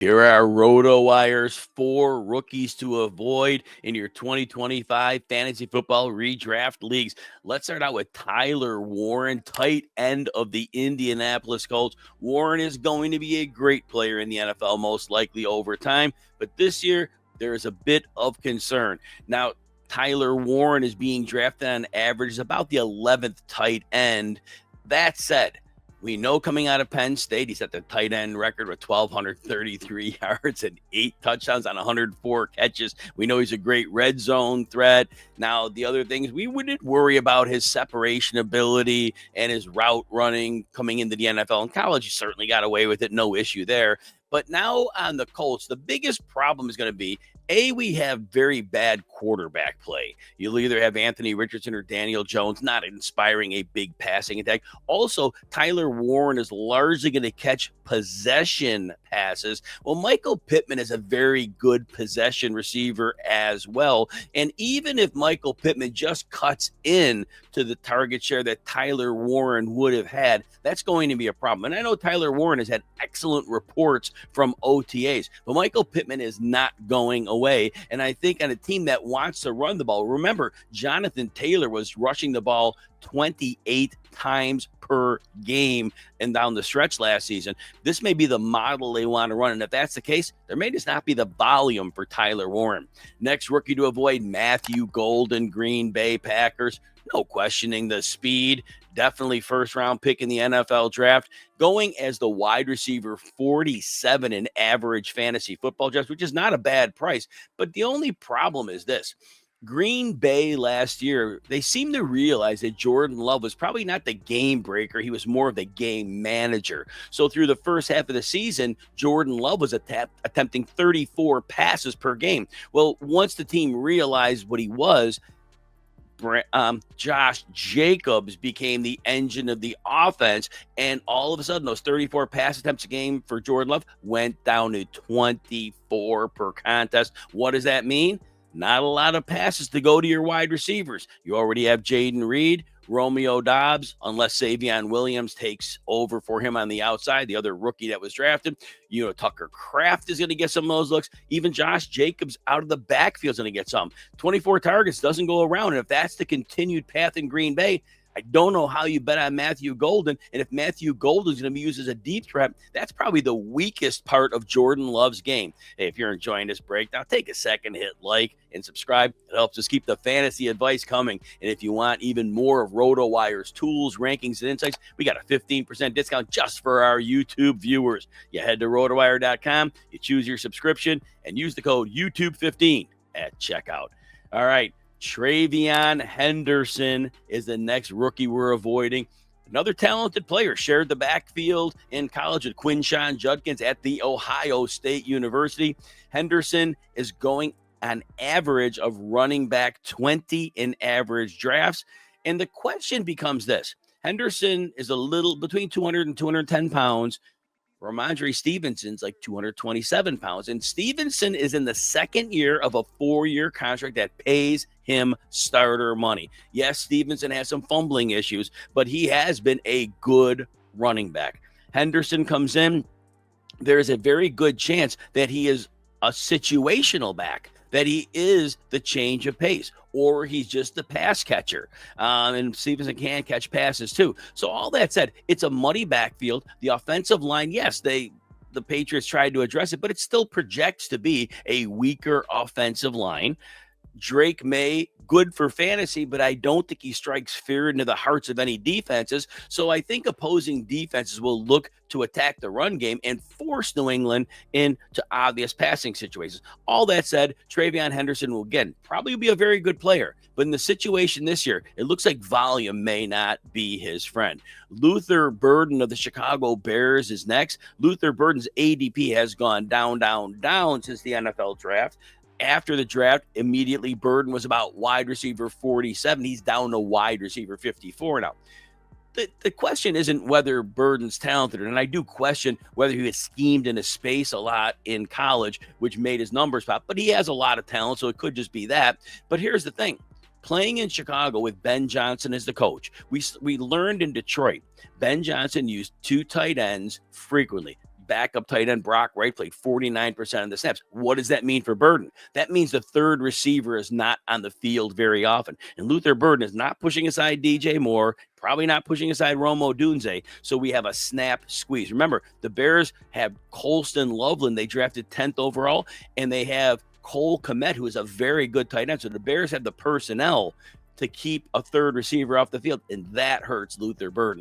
Here are RotoWire's 4 rookies to avoid in your 2025 fantasy football redraft leagues. Let's start out with Tyler Warren, tight end of the Indianapolis Colts. Warren is going to be a great player in the NFL, most likely over time, but this year there is a bit of concern. Now, Tyler Warren is being drafted on average about the 11th tight end. That said, we know coming out of Penn State, he's at the tight end record with 1,233 yards and 8 touchdowns on 104 catches. We know he's a great red zone threat. Now, the other things, we wouldn't worry about his separation ability and his route running coming into the NFL. In college, he certainly got away with it. No issue there. But now on the Colts, the biggest problem is going to be, we have very bad quarterback play. You'll either have Anthony Richardson or Daniel Jones, not inspiring a big passing attack. Also, Tyler Warren is largely going to catch possession passes. Well, Michael Pittman is a very good possession receiver as well. And even if Michael Pittman just cuts in to the target share that Tyler Warren would have had, that's going to be a problem. And I know Tyler Warren has had excellent reports from OTAs, but Michael Pittman is not going away. And I think on a team that wants to run the ball, remember, Jonathan Taylor was rushing the ball 28 times per game and down the stretch last season. This may be the model they want to run. And if that's the case, there may just not be the volume for Tyler Warren. Next rookie to avoid, Matthew Golden, Green Bay Packers. No questioning the speed. Definitely first round pick in the NFL draft, going as the wide receiver 47 in average fantasy football drafts, which is not a bad price. But the only problem is this. Green Bay last year, they seemed to realize that Jordan Love was probably not the game breaker. He was more of the game manager. So through the first half of the season, Jordan Love was attempting 34 passes per game. Well, once the team realized what he was, Josh Jacobs became the engine of the offense, and all of a sudden those 34 pass attempts a game for Jordan Love went down to 24 per contest. What does that mean? Not a lot of passes to go to your wide receivers. You already have Jaden Reed, Romeo Doubs, unless Savion Williams takes over for him on the outside, the other rookie that was drafted. You know, Tucker Kraft is going to get some of those looks. Even Josh Jacobs out of the backfield is going to get some. 24 targets doesn't go around. And if that's the continued path in Green Bay, I don't know how you bet on Matthew Golden. And if Matthew Golden is going to be used as a deep threat, that's probably the weakest part of Jordan Love's game. Hey, if you're enjoying this breakdown, take a second, hit like and subscribe. It helps us keep the fantasy advice coming. And if you want even more of RotoWire's tools, rankings, and insights, we got a 15% discount just for our YouTube viewers. You head to RotoWire.com, you choose your subscription, and use the code YouTube15 at checkout. All right. TreVeyon Henderson is the next rookie we're avoiding. Another talented player, shared the backfield in college with Quinshon Judkins at the Ohio State University. Henderson is going on average of running back 20 in average drafts. And the question becomes this. Henderson is a little between 200 and 210 pounds. Ramondre Stevenson's like 227 pounds. And Stevenson is in the second year of a 4-year contract that pays him starter money. Yes, Stevenson has some fumbling issues, but he has been a good running back. Henderson comes in. There's a very good chance that he is a situational back, that he is the change of pace, or he's just the pass catcher. And Stevenson can catch passes too. So all that said, it's a muddy backfield. The offensive line, yes, the Patriots tried to address it, but it still projects to be a weaker offensive line. Drake May, good for fantasy, but I don't think he strikes fear into the hearts of any defenses. So I think opposing defenses will look to attack the run game and force New England into obvious passing situations. All that said, TreVeyon Henderson will, again, probably be a very good player. But in the situation this year, it looks like volume may not be his friend. Luther Burden of the Chicago Bears is next. Luther Burden's ADP has gone down since the NFL draft. After the draft, immediately Burden was about wide receiver 47. He's down to wide receiver 54 now. The question isn't whether Burden's talented, and I do question whether he was schemed into space a lot in college, which made his numbers pop, but he has a lot of talent, so it could just be that. But here's the thing. Playing in Chicago with Ben Johnson as the coach, we learned in Detroit, Ben Johnson used 2 tight ends frequently. backup tight end Brock Wright played 49% of the snaps. What does that mean for Burden? That means the third receiver is not on the field very often. And Luther Burden is not pushing aside DJ Moore, probably not pushing aside Romo Dunze. So we have a snap squeeze. Remember, the Bears have Colston Loveland. They drafted 10th overall, and they have Cole Kmet, who is a very good tight end. So the Bears have the personnel to keep a third receiver off the field, and that hurts Luther Burden.